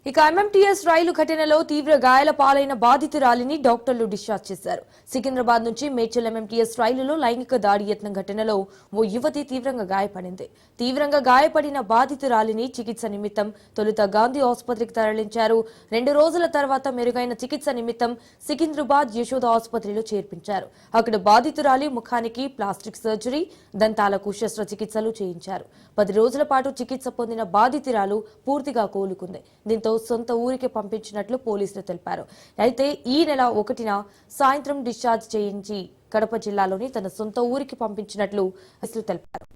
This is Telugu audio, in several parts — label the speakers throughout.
Speaker 1: ఇక ఎంఎంటీఎస్ రైలు ఘటనలో తీవ్ర గాయాల పాలైన బాధితురాలిని డాక్టర్లు డిశ్చార్జ్ చేశారు. సికింద్రాబాద్ నుంచి మేడ్చల్ ఎంఎంటీఎస్ రైలులో లైంగిక దాడి యత్నం ఘటనలో ఓ యువతి తీవ్రంగా గాయపడింది. తీవ్రంగా గాయపడిన బాధితురాలిని చికిత్స నిమిత్తం తొలుత గాంధీ ఆసుపత్రికి తరలించారు. 2 రోజుల తర్వాత మెరుగైన చికిత్స నిమిత్తం సికింద్రాబాద్ యశోద ఆసుపత్రిలో చేర్పించారు. అక్కడ బాధితురాలి ముఖానికి ప్లాస్టిక్ సర్జరీ, దంతాలకు శస్త్రచికిత్సలు చేయించారు. 10 రోజుల పాటు చికిత్స పొందిన బాధితురాలు పూర్తిగా కోలుకుంది. దీంతో సొంత ఊరికి పంపించినట్లు పోలీసులు తెలిపారు. అయితే ఈ నెల 1న సాయంత్రం డిశ్చార్జ్ చేయించి కడప జిల్లాలోని తన సొంత ఊరికి పంపించినట్లు పోలీసులు తెలిపారు.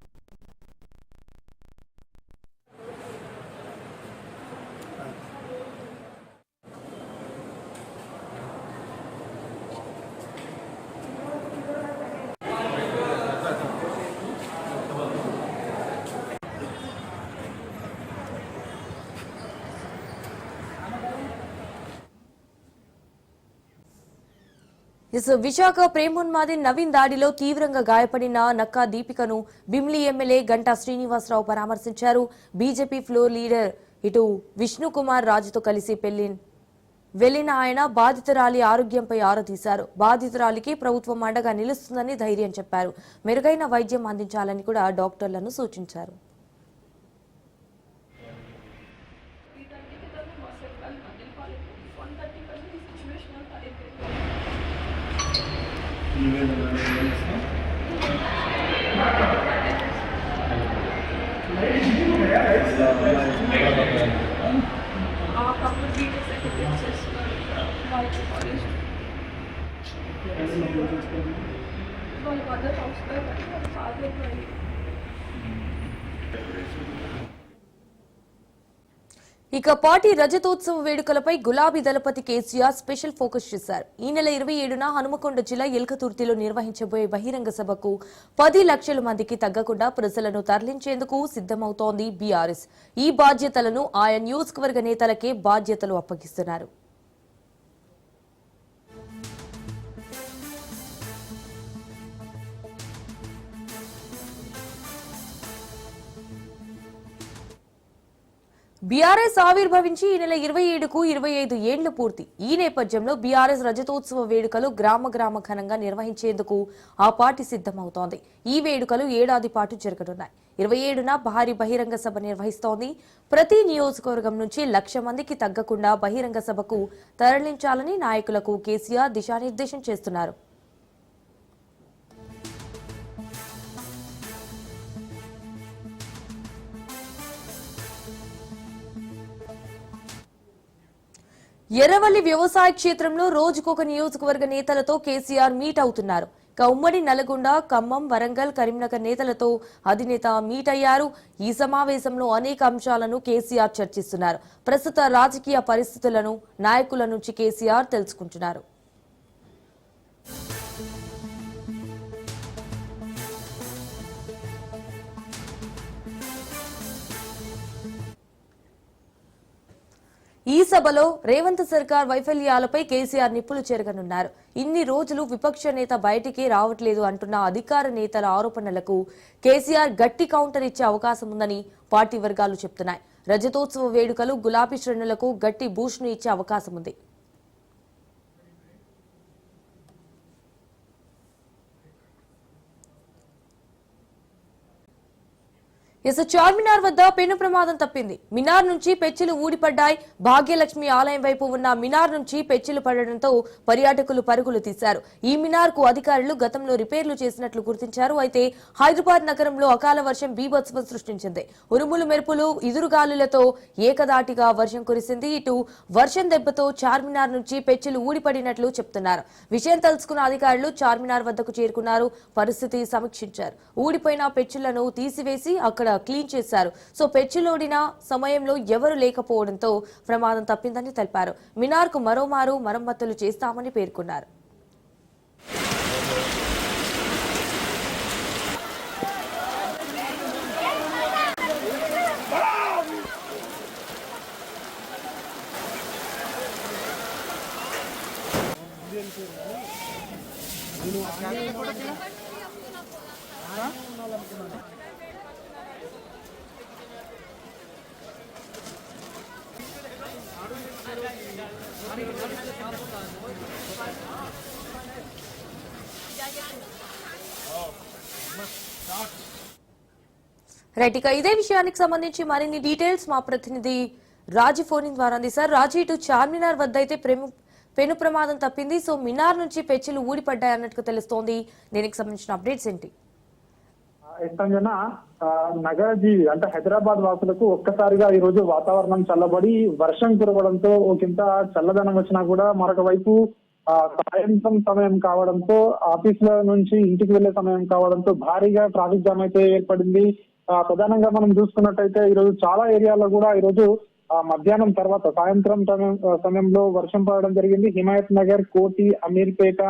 Speaker 1: విశాఖ ప్రేమోన్మాది నవీన్ దాడిలో తీవ్రంగా గాయపడిన నక్కా దీపికను బిమ్లీ ఎమ్మెల్యే గంటా శ్రీనివాసరావు పరామర్శించారు. బీజేపీ ఫ్లోర్ లీడర్ ఇటు విష్ణుకుమార్ రాజుతో కలిసి వెళ్లిన ఆయన బాధితురాలి ఆరోగ్యంపై ఆరా తీశారు. బాధితురాలికి ప్రభుత్వం అండగా నిలుస్తుందని ధైర్యం చెప్పారు. మెరుగైన వైద్యం అందించాలని కూడా డాక్టర్లను సూచించారు. ఇక పార్టీ రజతోత్సవ వేడుకలపై గులాబీ దళపతి కేసీఆర్ స్పెషల్ ఫోకస్ చేశారు. ఈ నెల 27న హనుమకొండ జిల్లా ఎల్కతుర్తిలో నిర్వహించబోయే బహిరంగ సభకు 10 లక్షల మందికి తగ్గకుండా ప్రజలను తరలించేందుకు సిద్ధమవుతోంది బీఆర్ఎస్. ఈ బాధ్యతలను ఆయా నియోజకవర్గ నేతలకే బాధ్యతలు అప్పగిస్తున్నారు. బీఆర్ఎస్ ఆవిర్భవించి ఈ నెల 27కు 25 ఏళ్లు పూర్తి. ఈ నేపథ్యంలో బీఆర్ఎస్ రజతోత్సవ వేడుకలు గ్రామ ఘనంగా నిర్వహించేందుకు ఆ పార్టీ సిద్ధమవుతోంది. ఈ వేడుకలు ఏడాది పాటు జరగనున్నాయి. 27న భారీ బహిరంగ సభ నిర్వహిస్తోంది. ప్రతి నియోజకవర్గం నుంచి 1,00,000 మందికి తగ్గకుండా బహిరంగ సభకు తరలించాలని నాయకులకు కేసీఆర్ దిశానిర్దేశం చేస్తున్నారు. ఎర్రవల్లి వ్యవసాయ క్షేత్రంలో రోజుకొక నియోజకవర్గ నేతలతో కేసీఆర్ మీట్ అవుతున్నారు. ఉమ్మడి నల్గొండ, ఖమ్మం, వరంగల్, కరీంనగర్ నేతలతో అధినేత మీట్ అయ్యారు. ఈ సమావేశంలో అనేక అంశాలను కేసీఆర్ చర్చిస్తున్నారు. ప్రస్తుత రాజకీయ పరిస్థితులను నాయకుల నుంచి కేసీఆర్ తెలుసుకుంటున్నారు. ఈ సభలో రేవంత్ సర్కార్ వైఫల్యాలపై కేసీఆర్ నిప్పులు చెరగనున్నారు. ఇన్ని రోజులు విపక్ష నేత బయటికి రావట్లేదు అంటున్న అధికార నేతల ఆరోపణలకు కేసీఆర్ గట్టి కౌంటర్ ఇచ్చే అవకాశం ఉందని పార్టీ వర్గాలు చెప్తున్నాయి. రజతోత్సవ వేడుకలు గులాబీ శ్రేణులకు గట్టి బూస్ట్ ను ఇచ్చే అవకాశం ఉంది. చార్మినార్ వద్ద పెను ప్రమాదం తప్పింది. మినార్ నుంచి పెచ్చులు ఊడిపడ్డాయి. భాగ్యలక్ష్మి ఆలయం వైపు ఉన్న మినార్ నుంచి పెచ్చులు పడడంతో పర్యాటకులు పరుగులు తీశారు. ఈ మినార్ కు అధికారులు గతంలో రిపేర్లు చేసినట్లు గుర్తించారు. అయితే హైదరాబాద్ నగరంలో అకాల వర్షం బీభత్సం సృష్టించింది. ఉరుములు మెరుపులు, ఎదురుగాలులతో ఏకదాటిగా వర్షం కురిసింది. ఇటు వర్షం దెబ్బతో చార్మినార్ నుంచి పెచ్చులు ఊడిపడినట్లు చెప్తున్నారు. విషయం తెలుసుకున్న అధికారులు చార్మినార్ వద్దకు చేరుకున్నారు. పరిస్థితి సమీక్షించారు. ఊడిపోయిన పెచ్చులను తీసివేసి అక్కడ క్లీన్ చేశారు. పెచ్చులోడిన సమయంలో ఎవరు లేకపోవడంతో ప్రమాదం తప్పిందని తెలిపారు. మినార్ కు మరోమారు మరమ్మతులు చేస్తామని పేర్కొన్నారు. రైట్, ఇక ఇదే విషయానికి సంబంధించి మరిన్ని డీటెయిల్స్ మా ప్రతినిధి రాజీ ఫోన్ ద్వారా అందిస్తారు. రాజీ, ఇటు చార్మినార్ వద్ద అయితే పెను ప్రమాదం తప్పింది. సో మినార్ నుంచి పెచ్చులు ఊడిపడ్డాయి అన్నట్టుగా తెలుస్తోంది. దీనికి సంబంధించిన అప్డేట్స్ ఏంటి?
Speaker 2: నగర జీవి అంటే హైదరాబాద్ వాసులకు ఒక్కసారిగా ఈ రోజు వాతావరణం చల్లబడి వర్షం కురవడంతో ఒకంత చల్లదనం వచ్చినా కూడా మరొక వైపు సాయంత్రం సమయం కావడంతో ఆఫీసుల నుంచి ఇంటికి వెళ్లే సమయం కావడంతో భారీగా ట్రాఫిక్ జామ్ అయితే ఏర్పడింది. ప్రధానంగా మనం చూసుకున్నట్టయితే ఈ రోజు చాలా ఏరియాలో కూడా ఈ రోజు మధ్యాహ్నం తర్వాత సాయంత్రం సమయంలో వర్షం పడడం జరిగింది. హిమాయత్ నగర్, కోటి, అమీర్పేట,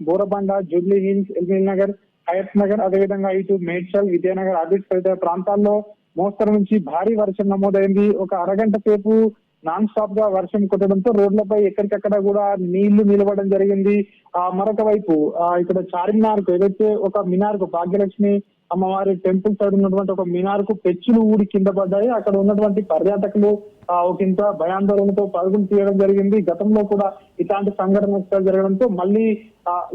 Speaker 2: బోరబండ, జూబ్లీ హిల్స్, ఎల్బీ నగర్, హయత్ నగర్, అదేవిధంగా ఇటు మేడ్చల్, విద్యానగర్, ఆదిట్ తదితర ప్రాంతాల్లో మోస్తరు నుంచి భారీ వర్షం నమోదైంది. ఒక అరగంట సేపు నాన్ స్టాప్ గా వర్షం కొట్టడంతో రోడ్లపై ఎక్కడికక్కడ కూడా నీళ్లు నిలవడం జరిగింది. మరొక వైపు ఇక్కడ చార్మినార్ కు ఏదైతే ఒక మినార్ కు భాగ్యలక్ష్మి అమ్మవారి టెంపుల్ సైడ్ ఉన్నటువంటి ఒక మినార్ కు పెచ్చులు ఊడి కింద పడ్డాయి. అక్కడ ఉన్నటువంటి పర్యాటకులు ఒకంత భయాందోళనతో పరుగులు తీయడం జరిగింది. గతంలో కూడా ఇలాంటి సంఘటన జరగడంతో మళ్ళీ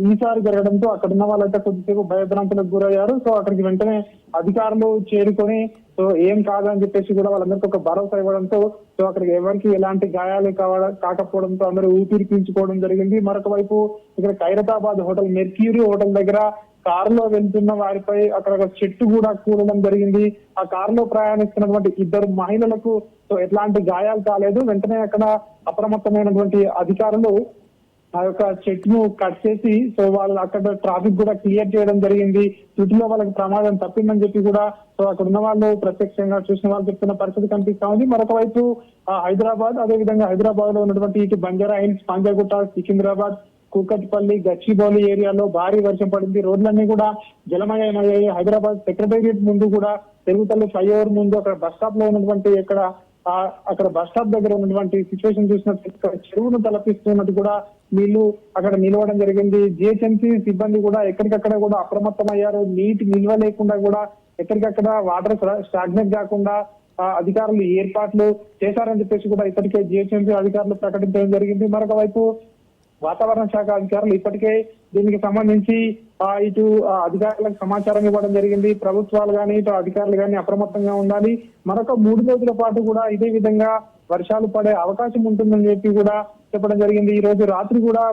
Speaker 2: ఈసారి జరగడంతో అక్కడ ఉన్న వాళ్ళైతే కొద్దిసేపు భయభ్రాంతులకు గురయ్యారు. సో అక్కడికి వెంటనే అధికారులు చేరుకొని సో ఏం కాదని చెప్పేసి కూడా వాళ్ళందరికీ ఒక భరోసా ఇవ్వడంతో సో అక్కడికి ఎవరికి ఎలాంటి గాయాలు కాకపోవడంతో అందరూ ఊపిరి పీల్చుకోవడం జరిగింది. మరొక వైపు ఇక్కడ ఖైరతాబాద్ హోటల్, మెర్క్యూరీ హోటల్ దగ్గర కారులో వెళ్తున్న వారిపై అక్కడ ఒక చెట్టు కూడా కూడడం జరిగింది. ఆ కారులో ప్రయాణిస్తున్నటువంటి ఇద్దరు మహిళలకు సో ఎట్లాంటి గాయాలు కాలేదు. వెంటనే అక్కడ అప్రమత్తమైనటువంటి అధికారులు ఆ యొక్క చెట్టును కట్ చేసి సో వాళ్ళు అక్కడ ట్రాఫిక్ కూడా క్లియర్ చేయడం జరిగింది. చుట్టులో వాళ్ళకి ప్రమాదం తప్పిందని చెప్పి కూడా సో అక్కడ ఉన్న వాళ్ళు ప్రత్యక్షంగా చూసిన వాళ్ళు చెప్తున్న పరిస్థితి కనిపిస్తా ఉంది. మరొక వైపు హైదరాబాద్, అదేవిధంగా హైదరాబాద్ లో ఉన్నటువంటి ఇటు బంజారా హిల్స్, పంజాగుట్ట, సికింద్రాబాద్, కూకట్పల్లి, గచ్చిబౌలి ఏరియాలో భారీ వర్షం పడింది. రోడ్లన్నీ కూడా జలమయమయ్యాయి. హైదరాబాద్ సెక్రటేరియట్ ముందు కూడా తెలుగుతల్లి ఫ్లైఓవర్ ముందు అక్కడ బస్ స్టాప్ లో ఉన్నటువంటి అక్కడ బస్ స్టాప్ దగ్గర ఉన్నటువంటి సిచ్యువేషన్ చూసినట్టు చెరువును తలపిస్తున్నట్టు కూడా నీళ్లు అక్కడ నిలవడం జరిగింది. జిహెచ్ఎంసీ సిబ్బంది కూడా ఎక్కడికక్కడ కూడా అప్రమత్తమయ్యారు. నీటి నిల్వ లేకుండా కూడా ఎక్కడికక్కడ వాటర్ స్టాగ్నెట్ కాకుండా అధికారులు ఏర్పాట్లు చేశారని చెప్పేసి కూడా ఇప్పటికే జిహెచ్ఎంసీ అధికారులు ప్రకటించడం జరిగింది. మరొక వైపు వాతావరణ శాఖ అధికారులు ఇప్పటికే దీనికి సంబంధించి ఇటు అధికారులకు సమాచారం ఇవ్వడం జరిగింది. ప్రభుత్వాలు కానీ ఇటు అధికారులు కానీ అప్రమత్తంగా ఉండాలి. మరొక 3 రోజుల పాటు కూడా ఇదే విధంగా వర్షాలు పడే అవకాశం ఉంటుందని చెప్పి కూడా చెప్పడం జరిగింది. ఈ రోజు రాత్రి కూడా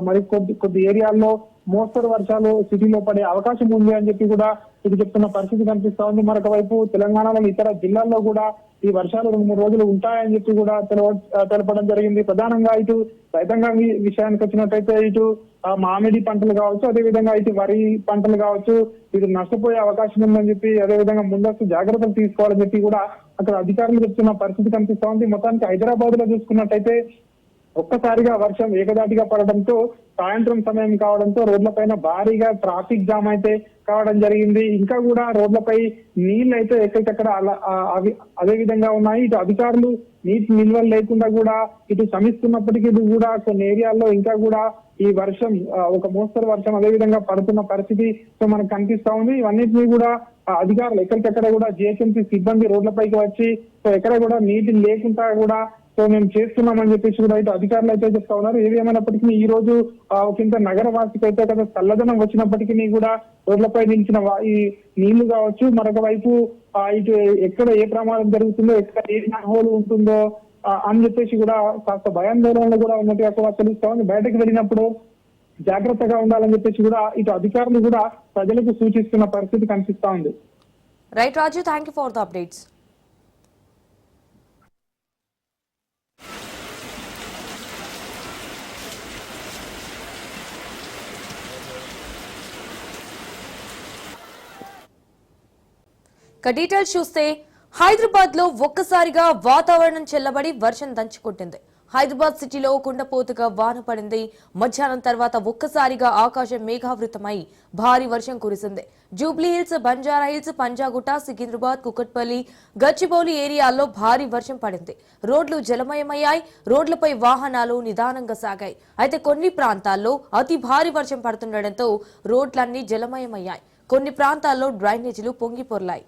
Speaker 2: మరి కొద్ది ఏరియాల్లో మోస్తరు వర్షాలు సిటీలో పడే అవకాశం ఉంది అని చెప్పి కూడా ఇది చెప్తున్న పరిస్థితి కనిపిస్తా ఉంది. మరొక వైపు తెలంగాణలోని ఇతర జిల్లాల్లో కూడా ఈ వర్షాలు 2-3 రోజులు ఉంటాయని చెప్పి కూడా తెలపడం జరిగింది. ప్రధానంగా ఇటు రైతాంగం విషయానికి వచ్చినట్టయితే ఇటు మామిడి పంటలు కావచ్చు, అదేవిధంగా ఇటు వరి పంటలు కావచ్చు, ఇది నష్టపోయే అవకాశం ఉందని చెప్పి అదేవిధంగా ముందస్తు జాగ్రత్తలు తీసుకోవాలని చెప్పి కూడా అక్కడ అధికారులు చెప్తున్న పరిస్థితి కనిపిస్తా ఉంది. మొత్తానికి హైదరాబాద్ లో చూసుకున్నట్టయితే ఒక్కసారిగా వర్షం ఏకదాటిగా పడడంతో సాయంత్రం సమయం కావడంతో రోడ్లపైన భారీగా ట్రాఫిక్ జామ్ అయితే కావడం జరిగింది. ఇంకా కూడా రోడ్లపై నీళ్లు అయితే ఎక్కడికక్కడ అదే విధంగా ఉన్నాయి. ఇటు అధికారులు నీటి నిల్వలు లేకుండా కూడా ఇటు శ్రమిస్తున్నప్పటికీ కూడా కొన్ని ఏరియాల్లో ఇంకా కూడా ఈ వర్షం ఒక మోస్తరు వర్షం అదే విధంగా పడుతున్న పరిస్థితి సో మనకు కనిపిస్తా ఉంది. ఇవన్నిటినీ కూడా అధికారులు ఎక్కడికక్కడ కూడా జిహెచ్ఎంసీ సిబ్బంది రోడ్లపైకి వచ్చి సో ఎక్కడ కూడా నీటి లేకుండా కూడా సో మేము చేస్తున్నామని చెప్పేసి కూడా అయితే అధికారులు అయితే చెప్తా ఉన్నారు. ఏది ఏమైనప్పటికీ ఈ రోజు ఒకంత నగర వాసికి అయితే కదా చల్లదనం వచ్చినప్పటికీ కూడా రోడ్లపై నిలిచిన ఈ నీళ్లు కావచ్చు, మరొక వైపు ఇటు ఎక్కడ ఏ ప్రమాదం జరుగుతుందో, ఎక్కడ ఏ హోల్ ఉంటుందో అని చెప్పేసి కూడా కాస్త భయాందోళనలు కూడా ఉన్నట్టుగా కూడా తెలుస్తా ఉంది. బయటకు వెళ్ళినప్పుడు జాగ్రత్తగా ఉండాలని చెప్పేసి కూడా ఇటు అధికారులు కూడా ప్రజలకు సూచిస్తున్న పరిస్థితి కనిపిస్తా ఉంది.
Speaker 1: Right Raju, thank you for the updates. Details చూస్తే హైదరాబాద్ లో ఒక్కసారిగా వాతావరణం చల్లబడి వర్షం దంచుకొట్టింది. హైదరాబాద్ సిటీలో కుండపోతగా వాన పడింది. మధ్యాహ్నం తర్వాత ఒక్కసారిగా ఆకాశం మేఘావృతమై భారీ వర్షం కురిసింది. Jubilee hills, Banjara hills, Panjagutta, Secunderabad, Kukatpally, Gachibowli ఏరియాల్లో భారీ వర్షం పడింది. రోడ్లు జలమయమయ్యాయి. రోడ్లపై వాహనాలు నిదానంగా సాగాయి. అయితే కొన్ని ప్రాంతాల్లో అతి భారీ వర్షం పడుతుండటంతో రోడ్లన్నీ జలమయమయ్యాయి. కొన్ని ప్రాంతాల్లో డ్రైనేజీలు పొంగి పొర్లాయి.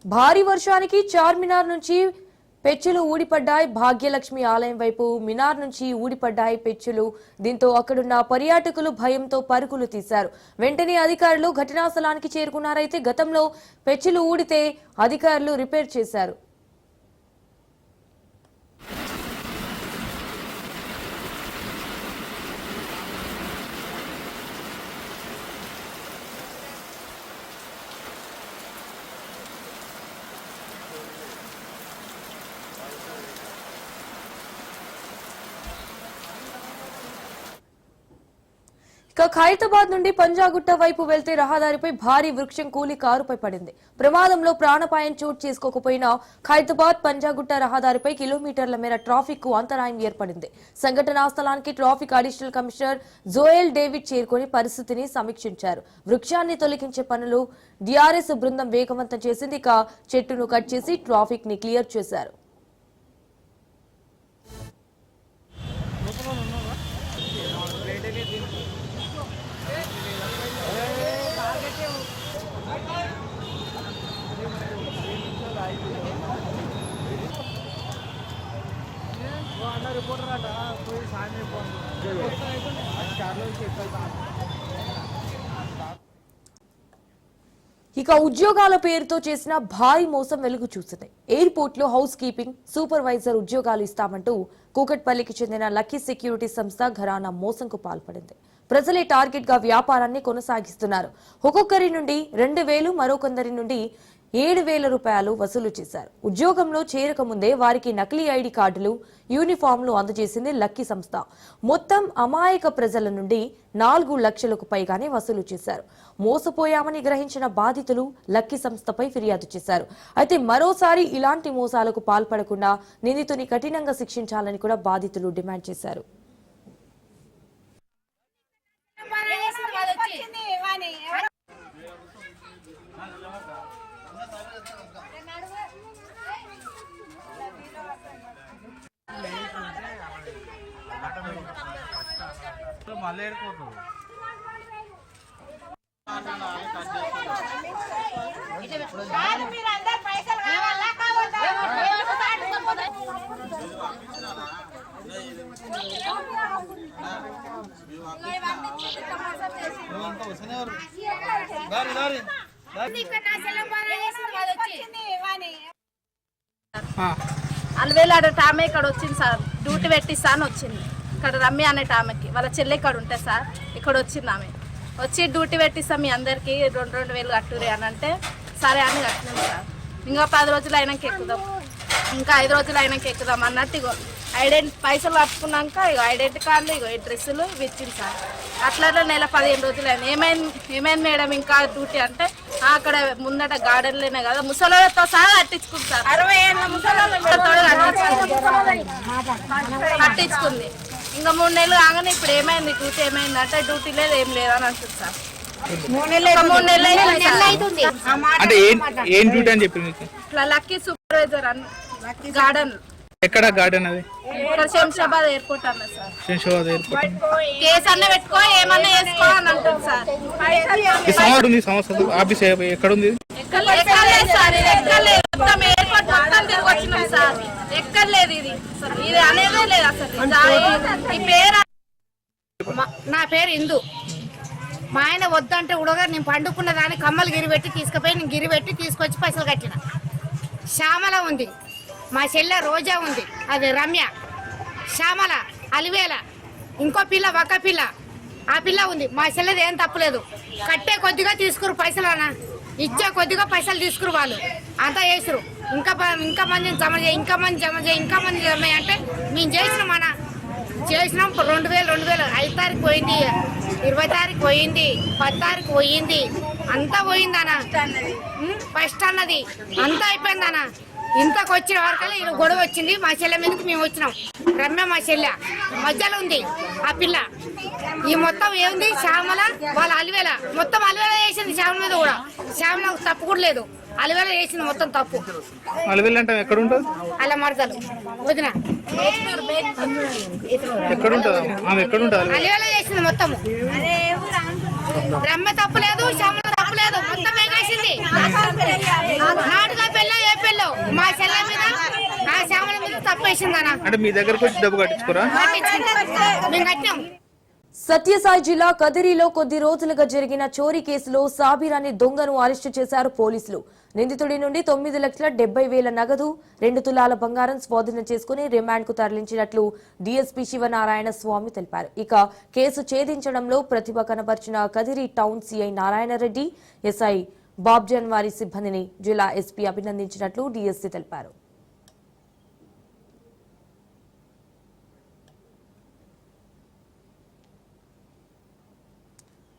Speaker 1: భారీ వర్షానికి చార్మినార్ నుంచి పెచ్చులు ఊడిపడ్డాయి. భాగ్యలక్ష్మి ఆలయం వైపు మినార్ నుంచి ఊడిపడ్డాయి పెచ్చులు. దీంతో అక్కడున్న పర్యాటకులు భయంతో పరుగులు తీశారు. వెంటనే అధికారులు ఘటనా స్థలానికి చేరుకున్నారైతే గతంలో పెచ్చులు ఊడితే అధికారులు రిపేర్ చేశారు. ఖైరతాబాద్ నుండి పంజాగుట్ట వైపు వెళ్తే రహదారిపై భారీ వృక్షం కూలి కారుపై పడింది. ప్రమాదంలో ప్రాణాపాయం చోటు చేసుకోకపోయినా ఖైరతాబాద్ పంజాగుట్ట రహదారిపై కిలోమీటర్ల మేర ట్రాఫిక్ కు అంతరాయం ఏర్పడింది. సంఘటనా స్థలానికి traffic additional commissioner Joel David చేరుకుని పరిస్థితిని సమీక్షించారు. వృక్షాన్ని తొలగించే పనులు డిఆర్ఎస్ బృందం వేగవంతం చేసింది. ఇక చెట్టును కట్ చేసి ట్రాఫిక్ ని క్లియర్ చేశారు. ఇక ఉద్యోగాల పేరుతో చేసిన భారీ మోసం వెలుగు చూసింది. ఎయిర్పోర్ట్ లో హౌస్ కీపింగ్ సూపర్వైజర్ ఉద్యోగాలు ఇస్తామంటూ కూకట్పల్లికి చెందిన లక్కీ సెక్యూరిటీ సంస్థ ఘరానా మోసంకు పాల్పడింది. ప్రజలే టార్గెట్ గా వ్యాపారాన్ని కొనసాగిస్తున్నారు. ఒక్కొక్కరి నుండి 2,000 మరొకొందరి నుండి 7,000 రూపాయలు వసూలు చేశారు. ఉద్యోగంలో చేరకముందే వారికి నకిలీ ఐడి కార్డులు, యూనిఫామ్లు అందజేసింది లక్కీ సంస్థ. మొత్తం అమాయక ప్రజల నుండి 4 లక్షలకు పైగానే వసూలు చేశారు. మోసపోయామని గ్రహించిన బాధితులు లక్కీ సంస్థపై ఫిర్యాదు చేశారు. అయితే మరోసారి ఇలాంటి మోసాలకు పాల్పడకుండా నిందితుని కఠినంగా శిక్షించాలని కూడా బాధితులు డిమాండ్ చేశారు.
Speaker 3: అల్వేలాడ టామే ఇక్కడ వచ్చింది సార్, డ్యూటీ పెట్టిస్తా అని వచ్చింది. ఇక్కడ రమ్య అనే టామెకి వాళ్ళ చెల్లె ఇక్కడ ఉంటుంది సార్. ఇక్కడ వచ్చింది ఆమె, వచ్చి డ్యూటీ పెట్టిస్తాం మీ అందరికి 2,000 కట్టురి అని అంటే సరే అని కట్టినాం సార్. ఇంకా 10 రోజులు అయినాక ఎక్కుదాం, ఇంకా 5 రోజులు అయినాక ఎక్కుదాం అన్నట్టు ఇగో పైసలు కట్టుకున్నాక ఇగో ఐడెంటిటీ కార్డులు, ఇగో ఈ డ్రెస్సులు ఇవి ఇచ్చింది సార్. అట్లా నెల 15 రోజులు అయింది. ఏమైంది మేడం ఇంకా డ్యూటీ అంటే అక్కడ ముందట గార్డెన్లోనే కదా ముసలితో సహా కట్టించుకుంది సార్. 60 ఏళ్ళ కట్టించుకుంది. ఇంకా 3 నెలలు కాగానే ఇప్పుడు ఏమైంది డ్యూటీ ఏమైంది అంటే డ్యూటీ లేదు ఏం లేదు అని అంటుంది సార్. 3 నెలలు ఇట్లా లక్కీ సూపర్వైజర్ అని గార్డెన్.
Speaker 4: ఎక్కడ గార్డెన్ అది?
Speaker 3: ఇక్కడ శంషాబాద్ ఎయిర్పోర్ట్ అన్న సార్.
Speaker 4: శంషాబాద్ ఎయిర్పోర్ట్.
Speaker 3: కేసు అన్న పెట్టుకో ఏమన్నా చేసుకో అని అంటుంది సార్.
Speaker 4: ఈ సంవత్సరం ఆఫీస్ ఎక్కడ ఉంది?
Speaker 3: ఎక్కర్లేదు సార్, ఇది ఎక్కర్లేదు. మొత్తం ఎయిర్పోర్ట్ మొత్తం తిరిగి వచ్చినాం సార్. ఎక్కర్లేదు ఇది ఇది అనేదే లేదు అసలు. ఈ పేరు
Speaker 5: నా పేరు ఇందు. మా ఆయన వద్దంటే ఉడగా నేను పండుకున్న దాన్ని కమ్మలు గిరిపెట్టి తీసుకుపోయి నేను గిరిపెట్టి తీసుకొచ్చి పైసలు కట్టిన. శ్యామల ఉంది, మా చెల్లె రోజా ఉంది, అది రమ్య, శ్యామల, అలివేల, ఇంకో పిల్ల ఒక పిల్ల, ఆ పిల్ల ఉంది. మా చెల్లెది ఏం తప్పులేదు. కట్టే కొద్దిగా తీసుకురు పైసలు అన్న, ఇచ్చే కొద్దిగా పైసలు తీసుకురు వాళ్ళు అంతా చేసారు. ఇంకా మందిని జమ చేయి, ఇంకా మంది జమ చేయి, ఇంకా మంది జమ చేయి అంటే మేము చేసినాం అన్న. చేసినాం 2,000 5 తారీఖు పోయింది, 20 తారీఖు పోయింది, 10 తారీఖు పోయింది, అంతా పోయింది అన్న. ఫస్ట్ అన్నది అంతా అయిపోయింది అన్న. ఇంతకు వచ్చిన వరకల్లా ఇలా గొడవ వచ్చింది. మా చెల్లె మీదకి మేము వచ్చినాం. రమ్య మా చెల్లె మధ్యలో ఉంది ఆ పిల్ల. ఈ మొత్తం ఏముంది శ్యామల వాళ్ళ అలివేల, మొత్తం అలివేల చేసింది శ్యామల మీద కూడా. శ్యామల తప్పు కూడా లేదు, అలివేల చేసింది మొత్తం తప్పు.
Speaker 4: అలివేల అంటే ఎక్కడ ఉంటుంది?
Speaker 5: అలా మరదలు వదిన
Speaker 4: ఎక్కడ ఉంటుంది? ఆమె ఎక్కడ ఉంటుంది?
Speaker 5: అలివేల చేసింది మొత్తం. రమ్య తప్పు లేదు, శ్యామల తప్పు లేదు, మొత్తం ఏం చేసింది నాటుగా చంపేసిందనా
Speaker 4: అంటే మీ దగ్గరకు వచ్చి డబ్బు కట్టించుకోరా?
Speaker 5: మేము కట్టాం.
Speaker 1: సత్యసాయి జిల్లా కదిరిలో కొద్ది రోజులుగా జరిగిన చోరీ కేసులో సాబిర్ అనే దొంగను అరెస్టు చేశారు పోలీసులు. నిందితుడి నుండి 9,70,000 నగదు, 2 తులాల బంగారం స్వాధీనం చేసుకుని రిమాండ్ కు తరలించినట్లు డీఎస్పీ శివనారాయణ స్వామి తెలిపారు. ఇక కేసు ఛేదించడంలో ప్రతిభ కనబర్చిన Kadiri town CI Narayana Reddy, SI Babjan వారి సిబ్బందిని జిల్లా ఎస్పీ అభినందించినట్లు డీఎస్పీ తెలిపారు.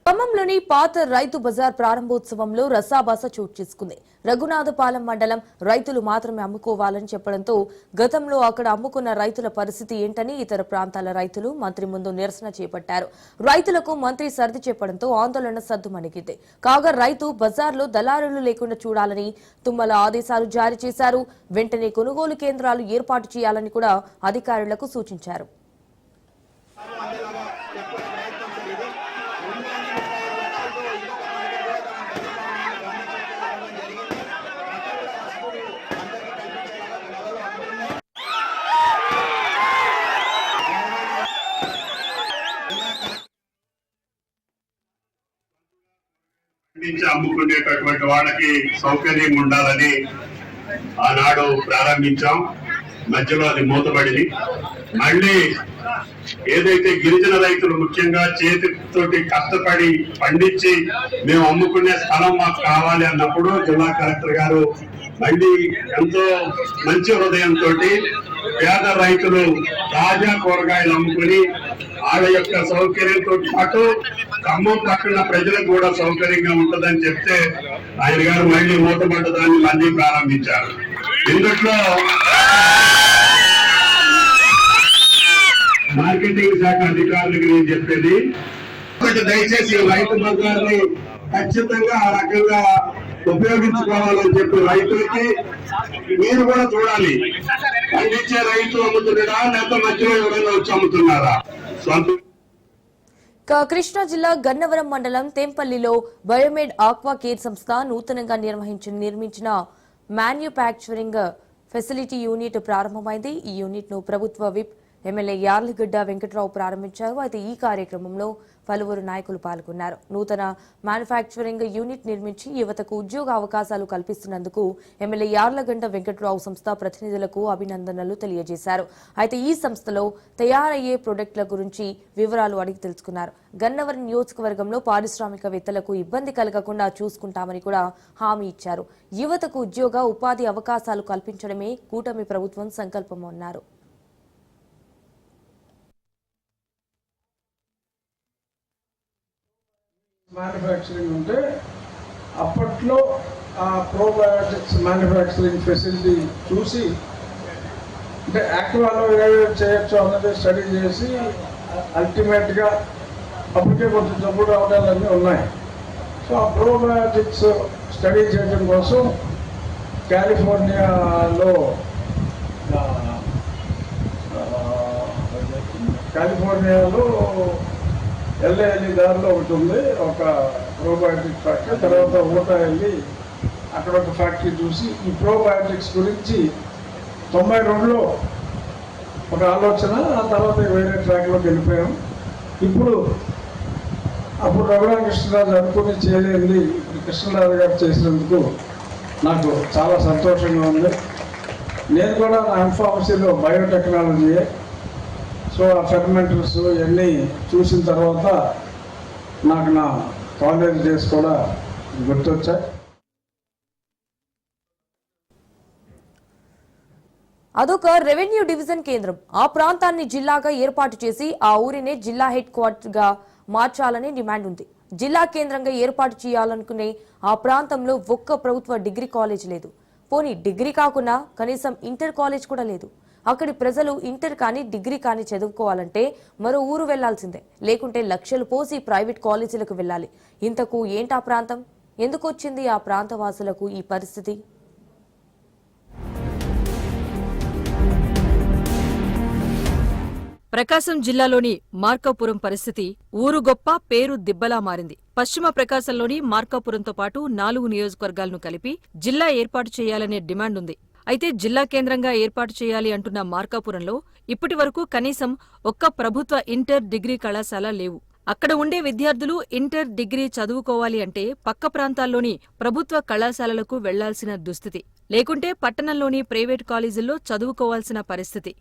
Speaker 1: ఖమ్మంలోని పాత రైతు బజార్ ప్రారంభోత్సవంలో రసాభాస చోటు చేసుకుంది. రఘునాథపాలెం మండలం రైతులు మాత్రమే అమ్ముకోవాలని చెప్పడంతో గతంలో అక్కడ అమ్ముకున్న రైతుల పరిస్థితి ఏంటని ఇతర ప్రాంతాల రైతులు మంత్రి ముందు నిరసన చేపట్టారు. రైతులకు మంత్రి సర్ది చెప్పడంతో ఆందోళన సద్దుమణిగింది. కాగా రైతు బజార్లో దళారులు లేకుండా చూడాలని తుమ్మల ఆదేశాలు జారీ చేశారు. వెంటనే కొనుగోలు కేంద్రాలు ఏర్పాటు చేయాలని కూడా అధికారులకు సూచించారు.
Speaker 6: నుంచి అమ్ముకునేటటువంటి వాళ్ళకి సౌకర్యం ఉండాలని ఆనాడు ప్రారంభించాం. మధ్యలో అది మూతపడింది. మళ్ళీ ఏదైతే గిరిజన రైతులు ముఖ్యంగా చేతితోటి కష్టపడి పండించి మేము అమ్ముకునే స్థలం మాకు కావాలి అన్నప్పుడు జిల్లా కలెక్టర్ గారు మళ్ళీ ఎంతో మంచి హృదయంతో పేద రైతులు తాజా కూరగాయలు అమ్ముకుని వాళ్ళ యొక్క సౌకర్యంతో పాటు ఖమ్మం పక్కన ప్రజలకు కూడా సౌకర్యంగా ఉంటుందని చెప్తే ఆయన గారు మళ్ళీ మూతపడ్డ దాన్ని మళ్ళీ ప్రారంభించారు. ఇందులో మార్కెటింగ్ శాఖ అధికారులకు నేను చెప్పేది, దయచేసి రైతు బజార్ని ఖచ్చితంగా ఆ రకంగా ఉపయోగించుకోవాలని చెప్పి రైతులకి మీరు కూడా చూడాలి. పండించే రైతు అమ్ముతున్నాడా లేకపోతే మధ్యలో ఎవరైనా వచ్చి అమ్ముతున్నారా?
Speaker 1: కృష్ణా జిల్లా గన్నవరం మండలం తెంపల్లిలో బయోమెడ్ ఆక్వా కేర్ సంస్థ నూతనంగా నిర్మించిన మ్యాన్యుఫ్యాక్చరింగ్ ఫెసిలిటీ యూనిట్ ప్రారంభమైంది. ఈ యూనిట్ ను ప్రభుత్వ విప్ ఎమ్మెల్యే యార్లగడ్డ వెంకట్రావు ప్రారంభించారు. అయితే ఈ కార్యక్రమంలో పలువురు నాయకులు పాల్గొన్నారు. నూతన మ్యానుఫ్యాక్చరింగ్ యూనిట్ నిర్మించి యువతకు ఉద్యోగ అవకాశాలు కల్పిస్తున్నందుకు ఎమ్మెల్యే యార్లగడ్డ వెంకట్రావు సంస్థ ప్రతినిధులకు అభినందనలు తెలియజేశారు. అయితే ఈ సంస్థలో తయారయ్యే ప్రొడక్టుల గురించి వివరాలు అడిగి తెలుసుకున్నారు. గన్నవరం నియోజకవర్గంలో పారిశ్రామికవేత్తలకు ఇబ్బంది కలగకుండా చూసుకుంటామని కూడా హామీ ఇచ్చారు. యువతకు ఉద్యోగ ఉపాధి అవకాశాలు కల్పించడమే కూటమి ప్రభుత్వం సంకల్పమన్నారు.
Speaker 7: మ్యానుఫ్యాక్చరింగ్ ఉంటే అప్పట్లో ఆ ప్రోబయోటిక్స్ మ్యానుఫ్యాక్చరింగ్ ఫెసిలిటీ చూసి అంటే యాక్టివాలో ఏవేవి చేయొచ్చు అన్నది స్టడీ చేసి అల్టిమేట్గా అప్పటికే కొంచెం జబ్బులు అవడాలన్నీ ఉన్నాయి. సో ఆ ప్రోబయోటిక్స్ స్టడీ చేయడం కోసం కాలిఫోర్నియాలో ఎల్ఏఎల్ఈ దారిలో ఒకటి ఉంది, ఒక ప్రోబయోటిక్ ఫ్యాక్టరీ. తర్వాత ఊటా వెళ్ళి అక్కడ ఒక ఫ్యాక్టరీ చూసి ఈ ప్రోబయోటిక్స్ గురించి 92లో ఒక ఆలోచన, ఆ తర్వాత వేరే ట్రాక్లోకి వెళ్ళిపోయాం. అప్పుడు రఘురామకృష్ణరాజు అనుకుని చేయలేంది ఇప్పుడు కృష్ణరాజు గారు చేసినందుకు నాకు చాలా సంతోషంగా ఉంది. నేను కూడా నా ఎంఫార్మసీలో బయోటెక్నాలజీయే. సో ఆ ఫెర్మెంటర్స్ ఇవన్నీ చూసిన తర్వాత నాకు నా కాలేజ్ డేస్ కూడా గుర్తొచ్చాయి.
Speaker 1: అదొక రెవెన్యూ డివిజన్ కేంద్రం. ఆ ప్రాంతాన్ని జిల్లాగా ఏర్పాటు చేసి ఆ ఊరినే జిల్లా హెడ్ క్వార్టర్ గా మార్చాలని డిమాండ్ ఉంది. జిల్లా కేంద్రంగా ఏర్పాటు చేయాలనుకునే ఆ ప్రాంతంలో ఒక్క ప్రభుత్వ డిగ్రీ కాలేజ్ లేదు. పోనీ డిగ్రీ కాకుండా కనీసం ఇంటర్ కాలేజ్ కూడా లేదు. అక్కడి ప్రజలు ఇంటర్ కానీ డిగ్రీ కానీ చదువుకోవాలంటే మరో ఊరు వెళ్లాల్సిందే, లేకుంటే లక్షలు పోసి ప్రైవేట్ కాలేజీలకు వెళ్ళాలి. ఇంతకు ఏంటా ప్రాంతం? ఎందుకు వచ్చింది ఆ ప్రాంత వాసులకు ఈ పరిస్థితి?
Speaker 8: ప్రకాశం జిల్లాలోని మార్కాపురం పరిస్థితి ఊరు గొప్ప పేరు దిబ్బలా మారింది. పశ్చిమ ప్రకాశంలోని మార్కాపురంతో పాటు 4 నియోజకవర్గాలను కలిపి జిల్లా ఏర్పాటు చేయాలనే డిమాండ్ ఉంది. అయితే జిల్లా కేంద్రంగా ఏర్పాటు చేయాలి అంటున్న మార్కాపురంలో ఇప్పటి వరకు కనీసం ఒక్క ప్రభుత్వ ఇంటర్ డిగ్రీ కళాశాల లేవు. అక్కడ ఉండే విద్యార్థులు ఇంటర్ డిగ్రీ చదువుకోవాలి అంటే పక్క ప్రాంతాల్లోని ప్రభుత్వ కళాశాలలకు వెళ్లాల్సిన దుస్థితి, లేకుంటే పట్టణంలోని ప్రైవేట్ కాలేజీల్లో చదువుకోవాల్సిన పరిస్థితి.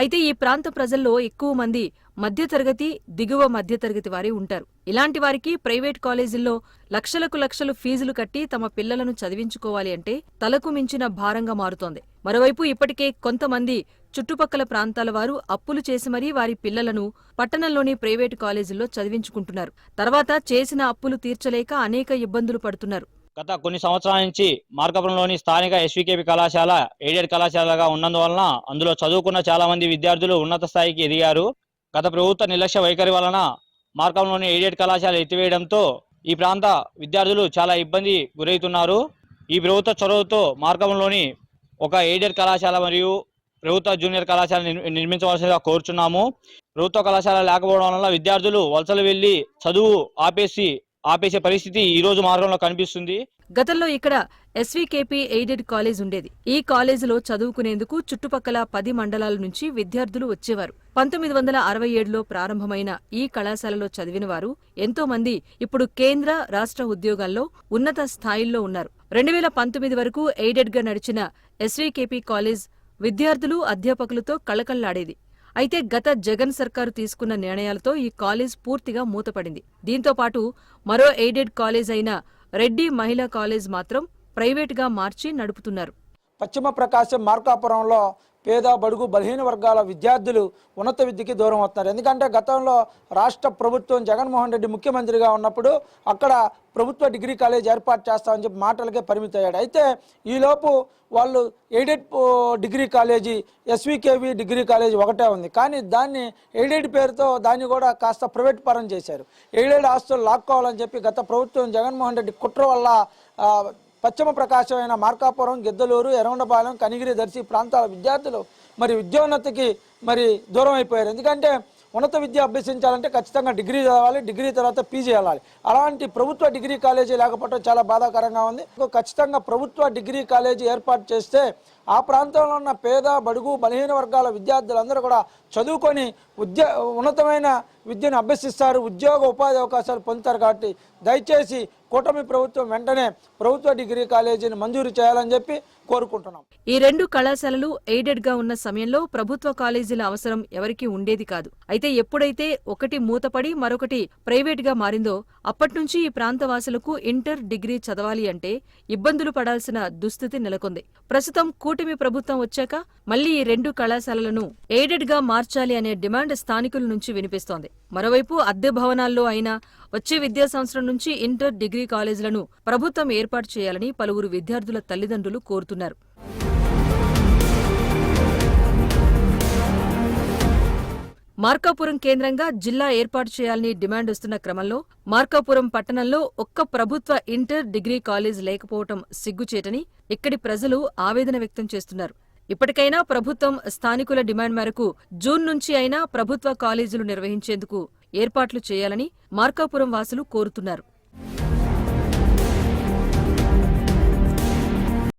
Speaker 8: అయితే ఈ ప్రాంత ప్రజల్లో ఎక్కువ మంది మధ్యతరగతి, దిగువ మధ్యతరగతి వారి ఉంటారు. ఇలాంటి వారికి ప్రైవేట్ కాలేజీల్లో లక్షలు ఫీజులు కట్టి తమ పిల్లలను చదివించుకోవాలి అంటే తలకు మించిన భారంగా మారుతోంది. మరోవైపు ఇప్పటికే కొంతమంది చుట్టుపక్కల ప్రాంతాల వారు అప్పులు చేసి మరీ వారి పిల్లలను పట్టణంలోని ప్రైవేటు కాలేజీల్లో చదివించుకుంటున్నారు. తర్వాత చేసిన అప్పులు తీర్చలేక అనేక ఇబ్బందులు పడుతున్నారు.
Speaker 9: గత కొన్ని సంవత్సరాల నుంచి మార్కాపురంలోని స్థానిక ఎస్వీకేపీ కళాశాల ఎయిడెడ్ కళాశాలగా ఉన్నందువలన అందులో చదువుకున్న చాలా మంది విద్యార్థులు ఉన్నత స్థాయికి ఎదిగారు. గత ప్రభుత్వ నిర్లక్ష్య వైఖరి వలన మార్కాపురంలోని ఎయిడెడ్ కళాశాల ఎత్తివేయడంతో ఈ ప్రాంత విద్యార్థులు చాలా ఇబ్బంది గురవుతున్నారు. ఈ ప్రభుత్వ చొరవతో మార్కాపురంలోని ఒక ఎయిడెడ్ కళాశాల మరియు ప్రభుత్వ జూనియర్ కళాశాల నిర్మించవలసిందిగా కోరుచున్నాము. ప్రభుత్వ కళాశాల లేకపోవడం వల్ల విద్యార్థులు వలసలు వెళ్లి చదువు ఆపేసే పరిస్థితి ఈ రోజు మార్గంలో కనిపిస్తుంది.
Speaker 8: గతంలో ఇక్కడ ఎస్వీకేపీ ఎయిడెడ్ కాలేజ్ ఉండేది. ఈ కాలేజీలో చదువుకునేందుకు చుట్టుపక్కల 10 మండలాల నుంచి విద్యార్థులు వచ్చేవారు. 1967లో ప్రారంభమైన ఈ కళాశాలలో చదివిన వారు ఎంతో మంది ఇప్పుడు కేంద్ర, రాష్ట్ర ఉద్యోగాల్లో ఉన్నత స్థాయిల్లో ఉన్నారు. 2019 వరకు ఎయిడెడ్ గా నడిచిన ఎస్వీకేపీ కాలేజ్ విద్యార్థులు, అధ్యాపకులతో కళకళ్లాడేది. అయితే గత జగన్ సర్కారు తీసుకున్న నిర్ణయాలతో ఈ కాలేజ్ పూర్తిగా మూతపడింది. దీంతో పాటు మరో ఎయిడెడ్ కాలేజ్ అయిన రెడ్డి మహిళా కాలేజ్ మాత్రం ప్రైవేటుగా మార్చి నడుపుతున్నారు.
Speaker 7: పశ్చిమ ప్రకాశం మార్కాపురంలో పేద, బడుగు, బలహీన వర్గాల విద్యార్థులు ఉన్నత విద్యకి దూరం అవుతున్నారు. ఎందుకంటే గతంలో రాష్ట్ర ప్రభుత్వం జగన్మోహన్ రెడ్డి ముఖ్యమంత్రిగా ఉన్నప్పుడు అక్కడ ప్రభుత్వ డిగ్రీ కాలేజ్ ఏర్పాటు చేస్తామని చెప్పి మాటలకే పరిమితయ్యాడు. అయితే ఈలోపు వాళ్ళు aided degree college, SVKV degree college ఒకటే ఉంది. కానీ దాన్ని ఎయిడెడ్ పేరుతో దాన్ని కూడా కాస్త ప్రైవేట్ పరం చేశారు. ఎయిడెడ్ ఆస్తులు లాక్కోవాలని చెప్పి గత ప్రభుత్వం జగన్మోహన్ రెడ్డి కుట్ర వల్ల పశ్చిమ ప్రకాశం అయిన మార్కాపురం, గిద్దలూరు, ఎర్రగొండపాలెం, కనిగిరి, దర్శి ప్రాంతాల విద్యార్థులు మరి విద్యోన్నతికి దూరం అయిపోయారు. ఎందుకంటే ఉన్నత విద్య అభ్యసించాలంటే ఖచ్చితంగా డిగ్రీ చదవాలి, డిగ్రీ తర్వాత పీజీ వెళ్ళాలి. అలాంటి ప్రభుత్వ డిగ్రీ కాలేజీ లేకపోవడం చాలా బాధాకరంగా ఉంది. ఖచ్చితంగా ప్రభుత్వ డిగ్రీ కాలేజీ ఏర్పాటు చేస్తే ఆ ప్రాంతంలో ఉన్న పేద, బడుగు, బలహీన వర్గాల విద్యార్థులందరూ కూడా చదువుకొని ఉన్నతమైన విద్యను అభ్యసిస్తారు, ఉద్యోగ ఉపాధి అవకాశాలు పొందుతారు. కాబట్టి దయచేసి కూటమి ప్రభుత్వం వెంటనే ప్రభుత్వ డిగ్రీ కాలేజీని మంజూరు చేయాలని చెప్పి కోరుకుంటున్నాం.
Speaker 8: ఈ 2 కళాశాలలు ఎయిడెడ్ గా ఉన్న సమయంలో ప్రభుత్వ కాలేజీల అవసరం ఎవరికీ ఉండేది కాదు. అయితే ఎప్పుడైతే ఒకటి మూతపడి మరొకటి ప్రైవేట్ గా మారిందో అప్పట్నుంచి ఈ ప్రాంతవాసులకు ఇంటర్ డిగ్రీ చదవాలి అంటే ఇబ్బందులు పడాల్సిన దుస్థితి నెలకొంది. ప్రస్తుతం కూటమి ప్రభుత్వం వచ్చాక మళ్లీ ఈ 2 కళాశాలలను ఎయిడెడ్ గా మార్చాలి అనే డిమాండ్ స్థానికుల నుంచి వినిపిస్తోంది. మరోవైపు అద్దె భవనాల్లో అయినా వచ్చే విద్యా సంవత్సరం నుంచి ఇంటర్ డిగ్రీ కాలేజీలను ప్రభుత్వం ఏర్పాటు చేయాలని పలువురు విద్యార్థుల తల్లిదండ్రులు కోరుతున్నారు. మార్కాపురం కేంద్రంగా జిల్లా ఏర్పాటు చేయాలని డిమాండ్ వస్తున్న క్రమంలో మార్కాపురం పట్టణంలో ఒక్క ప్రభుత్వ ఇంటర్ డిగ్రీ కాలేజ్ లేకపోవటం సిగ్గుచేటని ఇక్కడి ప్రజలు ఆవేదన వ్యక్తం చేస్తున్నారు. ఇప్పటికైనా ప్రభుత్వం స్థానికుల డిమాండ్ మేరకు జూన్ నుంచి అయినా ప్రభుత్వ కాలేజీలు నిర్వహించేందుకు ఏర్పాట్లు చేయాలని మార్కాపురం వాసులు కోరుతున్నారు.